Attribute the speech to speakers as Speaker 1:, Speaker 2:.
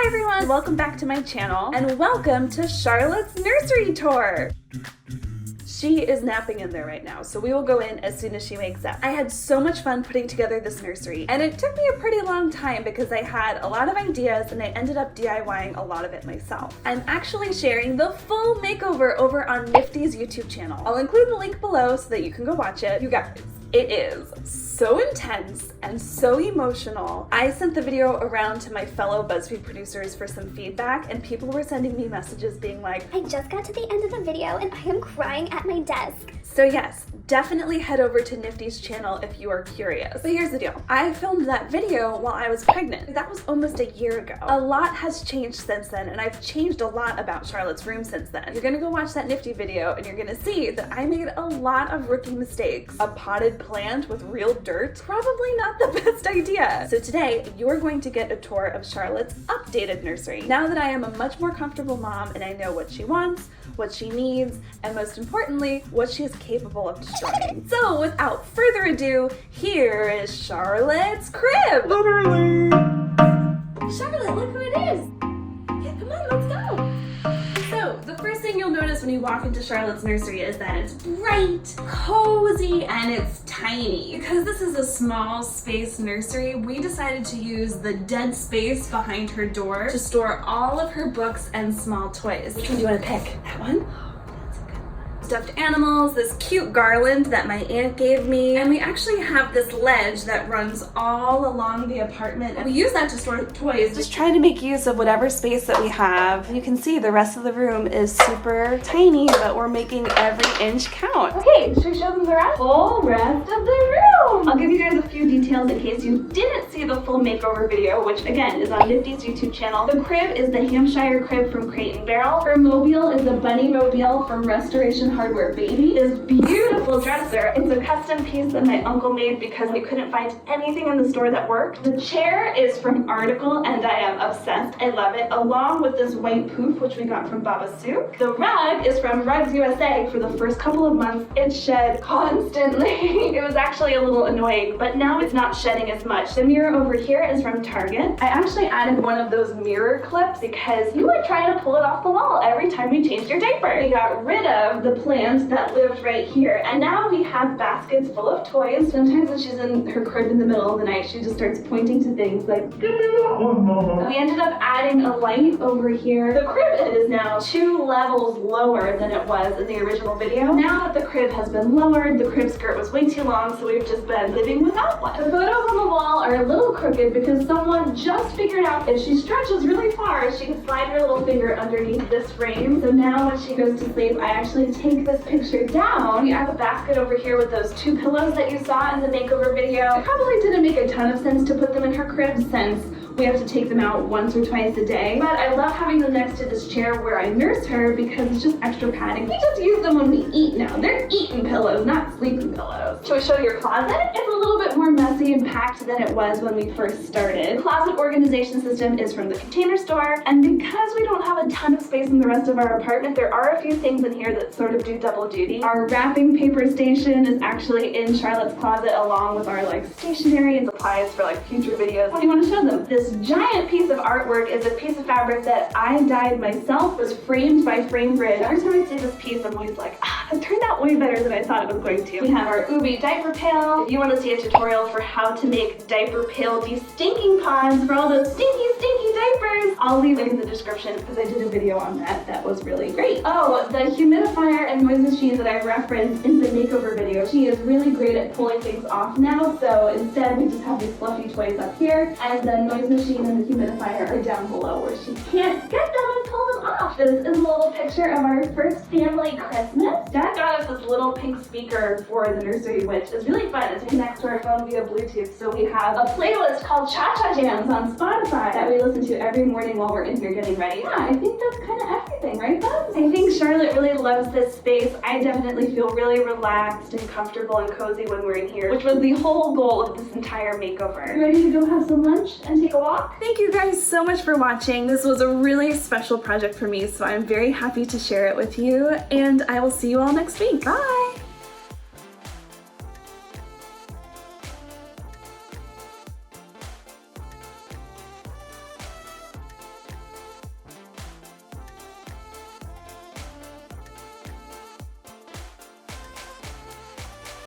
Speaker 1: Hi everyone, welcome back to my channel and welcome to Charlotte's nursery tour. She is napping in there right now, so we will go in as soon as she wakes up. I had so much fun putting together this nursery, and it took me a pretty long time because I had a lot of ideas and I ended up DIYing a lot of it myself. I'm actually sharing the full makeover over on Nifty's YouTube channel. I'll include the link below so that you can go watch it. You guys, it is so intense and so emotional. I sent the video around to my fellow BuzzFeed producers for some feedback, and people were sending me messages being like,
Speaker 2: I just got to the end of the video and I am crying at my desk.
Speaker 1: So yes, definitely head over to Nifty's channel if you are curious. But here's the deal. I filmed that video while I was pregnant. That was almost a year ago. A lot has changed since then, and I've changed a lot about Charlotte's room since then. You're gonna go watch that Nifty video and you're gonna see that I made a lot of rookie mistakes. A potted plant with real dirt, probably not the best idea. So today, you're going to get a tour of Charlotte's updated nursery. Now that I am a much more comfortable mom and I know what she wants, what she needs, and most importantly, what she is capable of destroying. So without further ado, here is Charlotte's crib.
Speaker 3: Literally.
Speaker 1: Charlotte, look who it is. Yeah, come on, let's go. So the first thing you'll notice when you walk into Charlotte's nursery is that it's bright, cozy, and it's tiny. Because this is a small space nursery, we decided to use the dead space behind her door to store all of her books and small toys. Which one do you want to pick? That one? Stuffed animals, this cute garland that my aunt gave me, and we actually have this ledge that runs all along the apartment, and we use that to store toys. Just trying to make use of whatever space that we have. You can see the rest of the room is super tiny, but we're making every inch count. Okay, should we show them the rest? Full rest of the room! I'll give you guys a few details in case you didn't see the full makeover video, which again is on Nifty's YouTube channel. The crib is the Hampshire Crib from Crate & Barrel. Removeable is the Bunny Mobile from Restoration Hardware Baby. This beautiful dresser, it's a custom piece that my uncle made because we couldn't find anything in the store that worked. The chair is from Article and I am obsessed. I love it, along with this white poof which we got from Baba Souk. The rug is from Rugs USA. For the first couple of months it shed constantly. It was actually a little annoying, but now it's not shedding as much. The mirror over here is from Target. I actually added one of those mirror clips because you would try to pull it off the wall every time we changed your diaper. We got rid of the plant that lived right here, and now we have baskets full of toys. Sometimes when she's in her crib in the middle of the night, she just starts pointing to things like, give me that one, Mama. We ended up adding a light over here. The crib is now 2 levels lower than it was in the original video. Now that the crib has been lowered, the crib skirt was way too long, so we've just been living without one. The photos on the wall are a little crooked because someone just figured out if she stretches really far, she can slide her little finger underneath this frame. So now when she goes to sleep, I actually take this picture down. We have a basket over here with those 2 pillows that you saw in the makeover video. It probably didn't make a ton of sense to put them in her crib since we have to take them out once or twice a day. But I love having them next to this chair where I nurse her because it's just extra padding. We just use them when we eat now. They're eating pillows, not sleeping pillows. Should we show your closet? It's a little bit more messy and packed than it was when we first started. The closet organization system is from the Container Store, and because we don't have a ton of space in the rest of our apartment, there are a few things in here that sort of do double duty. Our wrapping paper station is actually in Charlotte's closet along with our stationery and supplies for future videos. What do you want to show them? This giant piece of artwork is a piece of fabric that I dyed myself. It was framed by Framebridge. Every time I see this piece, I'm always like, it turned out way better than I thought it was going to. We have our Ubi diaper pail. If you want to see a tutorial for how to make diaper pail de-stinking pods for all those stinky diapers, I'll leave it in the description because I did a video on that. That was really great. Oh, the humidifier and noise machine that I referenced in the makeover video. She is really great at pulling things off now, so instead we just have these fluffy toys up here, and the noise machine and the humidifier are down below where she can't get them and pull them off. This is a little picture of our first family Christmas. Dad got us this little pink speaker for the nursery, which is really fun. It connects to our phone via Bluetooth, so we have a playlist called Cha-Cha Jams on Spotify that we listen to every morning while we're in here getting ready. Yeah, I think that's kind of everything, right, Buzz? I think Charlotte really loves this space. I definitely feel really relaxed and comfortable and cozy when we're in here, which was the whole goal of this entire makeover. You ready to go have some lunch and take a walk? Thank you guys so much for watching. This was a really special project for me, so I'm very happy to share it with you, and I will see you all next week. Bye!